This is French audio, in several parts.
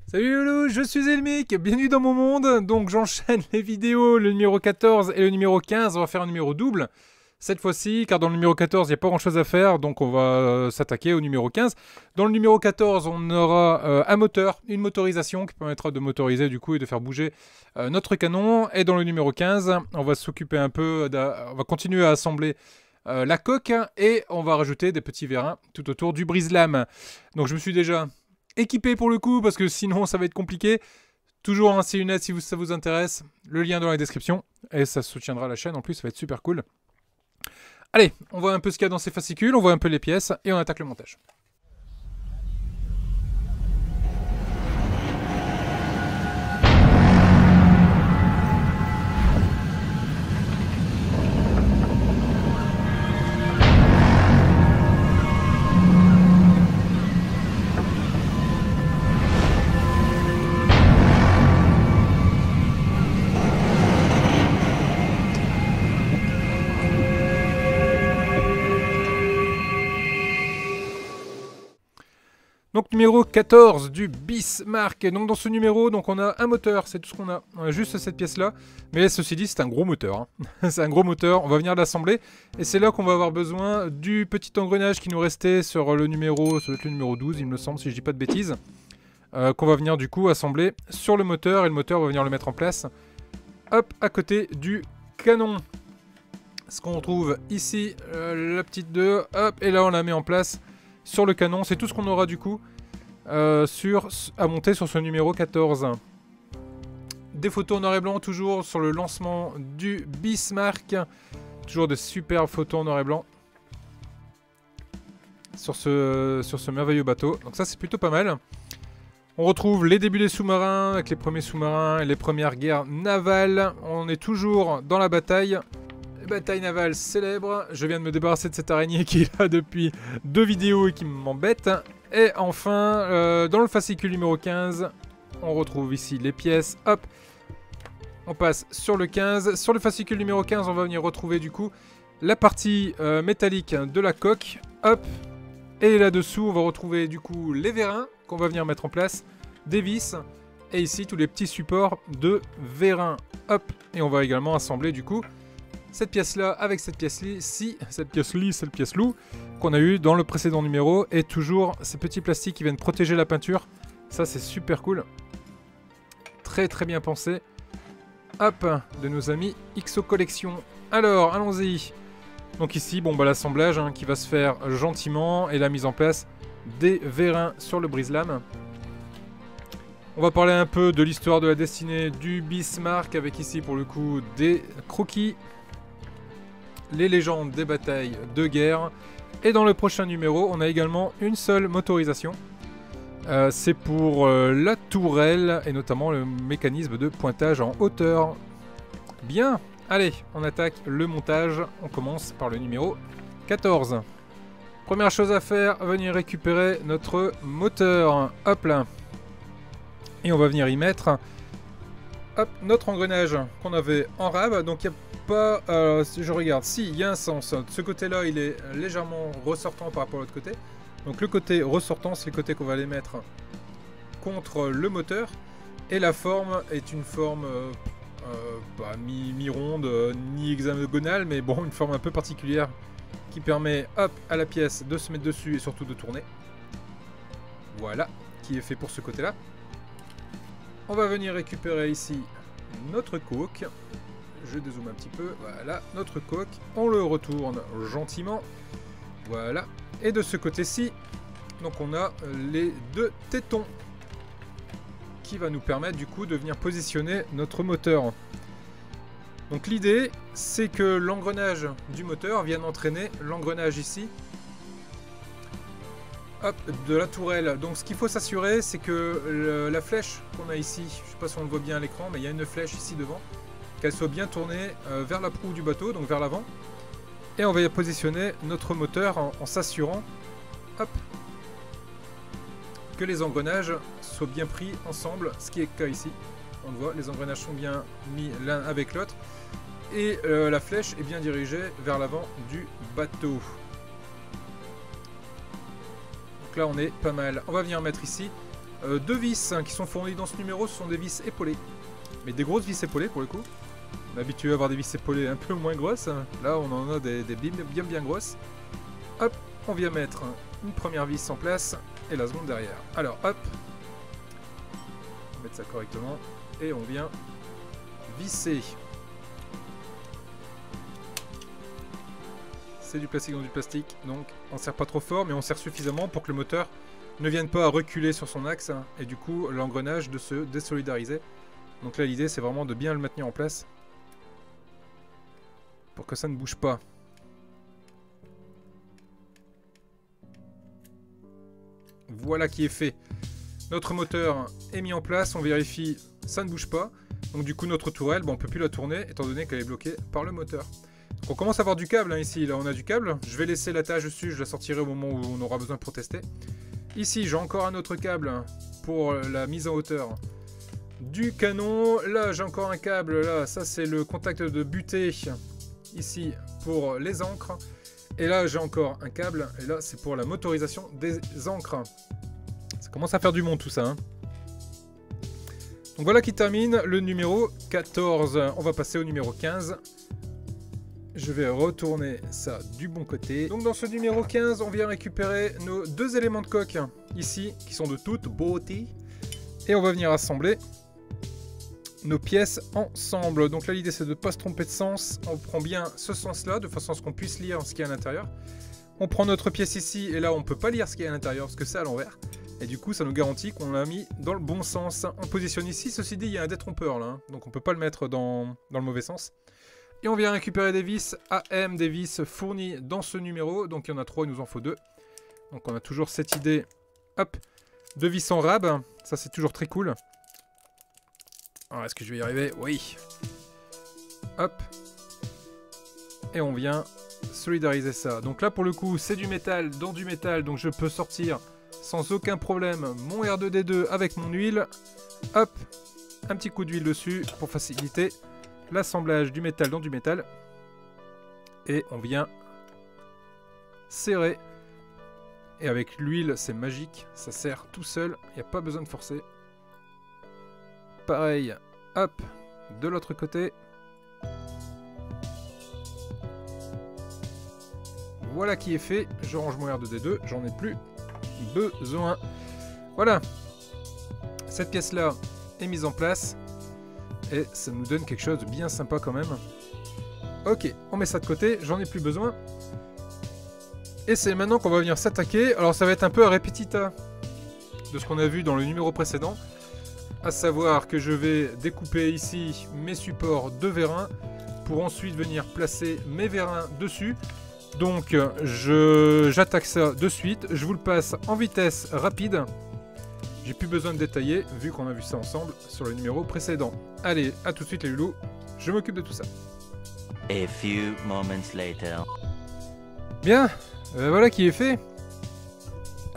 Salut Loulou, je suis Elmic, bienvenue dans mon monde. Donc j'enchaîne les vidéos, le numéro 14 et le numéro 15, on va faire un numéro double. Cette fois-ci, car dans le numéro 14, il n'y a pas grand-chose à faire, donc on va s'attaquer au numéro 15. Dans le numéro 14, on aura un moteur, une motorisation qui permettra de motoriser du coup et de faire bouger notre canon. Et dans le numéro 15, on va s'occuper un peu, on va continuer à assembler la coque et on va rajouter des petits vérins tout autour du brise-lame. Donc je me suis déjà équipé pour le coup parce que sinon ça va être compliqué. Toujours un C-Lunettes si ça vous intéresse. Le lien dans la description et ça soutiendra la chaîne en plus, ça va être super cool. Allez, on voit un peu ce qu'il y a dans ces fascicules, on voit un peu les pièces et on attaque le montage. Donc numéro 14 du Bismarck. Et donc dans ce numéro, donc on a un moteur, c'est tout ce qu'on a. On a juste cette pièce là. Mais ceci dit, c'est un gros moteur. Hein. C'est un gros moteur, on va venir l'assembler. Et c'est là qu'on va avoir besoin du petit engrenage qui nous restait sur le numéro, ça doit être le numéro 12 il me semble, si je dis pas de bêtises. Qu'on va venir du coup assembler sur le moteur. Et le moteur, on va venir le mettre en place. Hop, à côté du canon. Ce qu'on retrouve ici, la petite 2, hop, et là on la met en place sur le canon. C'est tout ce qu'on aura du coup à monter sur ce numéro 14. Des photos en noir et blanc toujours sur le lancement du Bismarck. Toujours de superbes photos en noir et blanc sur ce merveilleux bateau. Donc ça c'est plutôt pas mal. On retrouve les débuts des sous-marins avec les premiers sous-marins et les premières guerres navales. On est toujours dans la bataille. Bataille navale célèbre. Je viens de me débarrasser de cette araignée qui est là depuis 2 vidéos et qui m'embête. Et enfin, dans le fascicule numéro 15, on retrouve ici les pièces. Hop, on passe sur le 15. Sur le fascicule numéro 15, on va venir retrouver du coup la partie métallique de la coque. Hop, et là-dessous, on va retrouver du coup les vérins qu'on va venir mettre en place, des vis, et ici tous les petits supports de vérins. Hop, et on va également assembler du coup cette pièce-là avec cette pièce-ci, cette pièce loup qu'on a eu dans le précédent numéro. Et toujours ces petits plastiques qui viennent protéger la peinture. Ça, c'est super cool. Très très bien pensé. Hop, de nos amis XO Collection. Alors, allons-y. Donc ici, bon, bah, l'assemblage qui va se faire gentiment et la mise en place des vérins sur le brise-lame. On va parler un peu de l'histoire de la destinée du Bismarck avec ici pour le coup des croquis. Les légendes des batailles de guerre. Et dans le prochain numéro, on a également une seule motorisation. C'est pour la tourelle et notamment le mécanisme de pointage en hauteur. Bien, allez, on attaque le montage. On commence par le numéro 14. Première chose à faire, venir récupérer notre moteur. Hop là. Et on va venir y mettre hop, notre engrenage qu'on avait en rab. Donc il y a pas, si je regarde, si il y a un sens, de ce côté là il est légèrement ressortant par rapport à l'autre côté, donc le côté ressortant c'est le côté qu'on va aller mettre contre le moteur, et la forme est une forme mi-ronde, ni hexagonale, mais bon, une forme un peu particulière qui permet hop à la pièce de se mettre dessus et surtout de tourner. Voilà, qui est fait pour ce côté là. On va venir récupérer ici notre coque. Je dézoome un petit peu, voilà, notre coque, on le retourne gentiment, voilà, et de ce côté-ci, donc on a les 2 tétons, qui va nous permettre du coup de venir positionner notre moteur. Donc l'idée, c'est que l'engrenage du moteur vienne entraîner l'engrenage ici, hop, de la tourelle. Donc ce qu'il faut s'assurer, c'est que la flèche qu'on a ici, je ne sais pas si on le voit bien à l'écran, mais il y a une flèche ici devant, qu'elle soit bien tournée vers la proue du bateau, donc vers l'avant. Et on va y positionner notre moteur en s'assurant que les engrenages soient bien pris ensemble, ce qui est le cas ici. On le voit, les engrenages sont bien mis l'un avec l'autre. Et la flèche est bien dirigée vers l'avant du bateau. Donc là on est pas mal. On va venir mettre ici Deux vis qui sont fournies dans ce numéro, ce sont des vis épaulées. Mais des grosses vis épaulées pour le coup. On est habitué à avoir des vis épaulées un peu moins grosses. Là on en a des bien grosses. Hop, on vient mettre une première vis en place et la seconde derrière. Alors hop, on va mettre ça correctement et on vient visser. C'est du plastique dans du plastique, donc on serre pas trop fort, mais on serre suffisamment pour que le moteur ne vienne pas à reculer sur son axe, et du coup l'engrenage de se désolidariser. Donc là l'idée c'est vraiment de bien le maintenir en place, pour que ça ne bouge pas. Voilà qui est fait. Notre moteur est mis en place, on vérifie, ça ne bouge pas. Donc du coup notre tourelle, on ne peut plus la tourner, étant donné qu'elle est bloquée par le moteur. Donc on commence à avoir du câble ici, là on a du câble. Je vais laisser l'attache dessus, je la sortirai au moment où on aura besoin pour tester. Ici j'ai encore un autre câble pour la mise en hauteur du canon. Là j'ai encore un câble, là ça c'est le contact de butée ici pour les ancres. Et là j'ai encore un câble, et là c'est pour la motorisation des ancres. Ça commence à faire du monde tout ça. Donc voilà qui termine le numéro 14. On va passer au numéro 15. Je vais retourner ça du bon côté. Donc dans ce numéro 15, on vient récupérer nos deux éléments de coque ici, qui sont de toute beauté. Et on va venir assembler nos pièces ensemble. Donc là l'idée c'est de ne pas se tromper de sens. On prend bien ce sens-là, de façon à ce qu'on puisse lire ce qu'il y a à l'intérieur. On prend notre pièce ici, et là on ne peut pas lire ce qu'il y a à l'intérieur, parce que c'est à l'envers. Et du coup ça nous garantit qu'on l'a mis dans le bon sens. On positionne ici, ceci dit il y a un détrompeur là, donc on ne peut pas le mettre dans le mauvais sens. Et on vient récupérer des vis AM, des vis fournies dans ce numéro. Donc il y en a 3, il nous en faut 2. Donc on a toujours cette idée, hop, de vis en rab. Ça c'est toujours très cool. Alors est-ce que je vais y arriver? Oui. Hop. Et on vient solidariser ça. Donc là pour le coup c'est du métal dans du métal. Donc je peux sortir sans aucun problème mon R2D2 avec mon huile. Hop. Un petit coup d'huile dessus pour faciliter l'assemblage du métal dans du métal. Et on vient serrer. Et avec l'huile, c'est magique. Ça serre tout seul. Il n'y a pas besoin de forcer. Pareil. Hop. De l'autre côté. Voilà qui est fait. Je range mon R2D2. J'en ai plus besoin. Voilà. Cette pièce-là est mise en place. Et ça nous donne quelque chose de bien sympa quand même. Ok, on met ça de côté, j'en ai plus besoin. Et c'est maintenant qu'on va venir s'attaquer. Alors ça va être un peu un répétita de ce qu'on a vu dans le numéro précédent. À savoir que je vais découper ici mes supports de vérin pour ensuite venir placer mes vérins dessus. Donc j'attaque ça de suite. Je vous le passe en vitesse rapide. J'ai plus besoin de détailler, vu qu'on a vu ça ensemble sur le numéro précédent. Allez, à tout de suite les loulous, je m'occupe de tout ça. A few moments later. Bien, voilà qui est fait.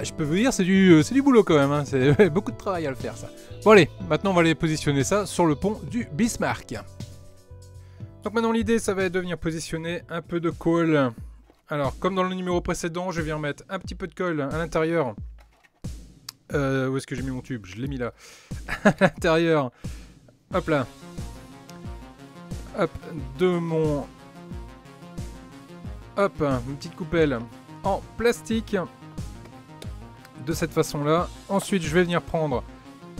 Je peux vous dire, c'est du boulot quand même, hein. C'est beaucoup de travail à le faire ça. Bon allez, maintenant on va aller positionner ça sur le pont du Bismarck. Donc maintenant l'idée ça va être de venir positionner un peu de colle. Alors comme dans le numéro précédent, je viens mettre un petit peu de colle à l'intérieur. Où est-ce que j'ai mis mon tube? Je l'ai mis là. À l'intérieur. Hop là. Hop. De mon... Hop. Une petite coupelle en plastique. De cette façon-là. Ensuite, je vais venir prendre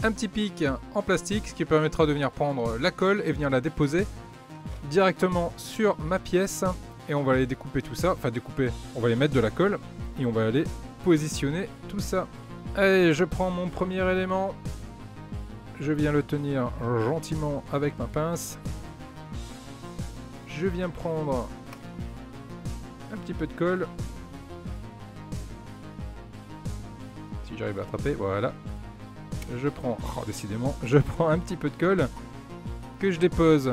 un petit pic en plastique. Ce qui permettra de venir prendre la colle et venir la déposer directement sur ma pièce. Et on va aller découper tout ça. Enfin, découper. On va aller mettre de la colle. Et on va aller positionner tout ça. Allez, je prends mon premier élément, je viens le tenir gentiment avec ma pince, je viens prendre un petit peu de colle, si j'arrive à attraper, voilà, je prends, oh, décidément, je prends un petit peu de colle que je dépose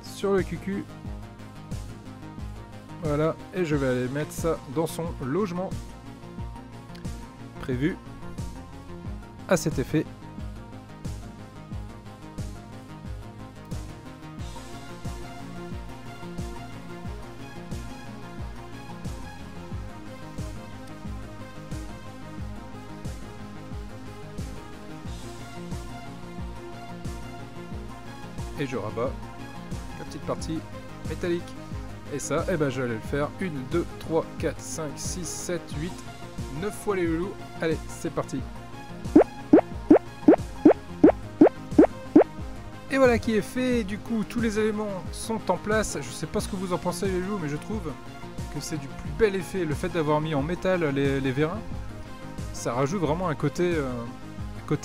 sur le cucu. Voilà, et je vais aller mettre ça dans son logement prévu à cet effet. et je rabats la petite partie métallique. Et ça, eh ben, je vais aller le faire 1, 2, 3, 4, 5, 6, 7, 8, 9 fois les loulous. Allez, c'est parti. Et voilà qui est fait, du coup tous les éléments sont en place. Je sais pas ce que vous en pensez les loulous, mais je trouve que c'est du plus bel effet. Le fait d'avoir mis en métal les vérins, ça rajoute vraiment un côté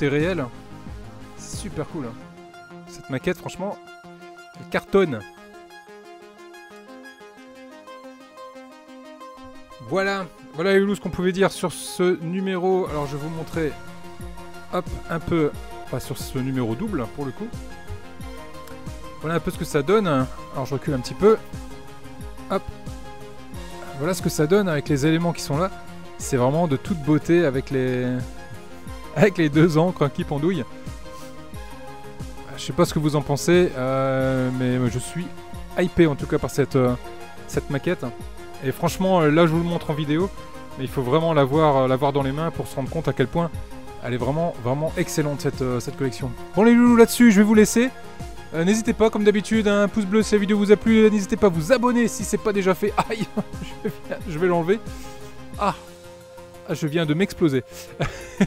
réel. C'est super cool. Cette maquette, franchement, elle cartonne. Voilà les loulous ce qu'on pouvait dire sur ce numéro. Alors je vais vous montrer hop, un peu, enfin sur ce numéro double pour le coup. Voilà un peu ce que ça donne. Alors je recule un petit peu. Hop. Voilà ce que ça donne avec les éléments qui sont là. C'est vraiment de toute beauté avec les 2 encres qui pendouillent. Je sais pas ce que vous en pensez, mais je suis hypé en tout cas par cette maquette. Et franchement, là je vous le montre en vidéo, mais il faut vraiment la voir dans les mains pour se rendre compte à quel point elle est vraiment excellente cette collection. Bon les loulous, là-dessus je vais vous laisser. N'hésitez pas, comme d'habitude, un pouce bleu si la vidéo vous a plu. N'hésitez pas à vous abonner si c'est pas déjà fait. Aïe, je vais l'enlever. Ah, je viens de m'exploser.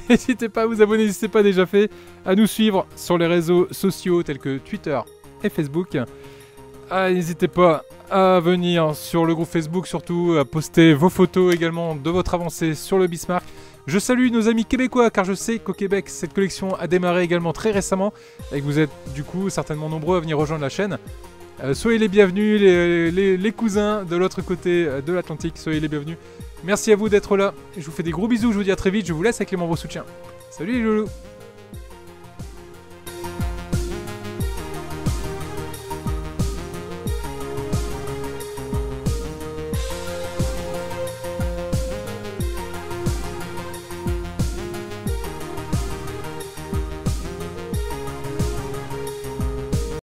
N'hésitez pas à vous abonner si c'est pas déjà fait. À nous suivre sur les réseaux sociaux tels que Twitter et Facebook. N'hésitez pas à venir sur le groupe Facebook, surtout à poster vos photos également de votre avancée sur le Bismarck. Je salue nos amis québécois car je sais qu'au Québec cette collection a démarré également très récemment et que vous êtes du coup certainement nombreux à venir rejoindre la chaîne. Soyez les bienvenus, les cousins de l'autre côté de l'Atlantique, soyez les bienvenus. Merci à vous d'être là, je vous fais des gros bisous, je vous dis à très vite, je vous laisse avec les membres soutiens. Salut les loulous!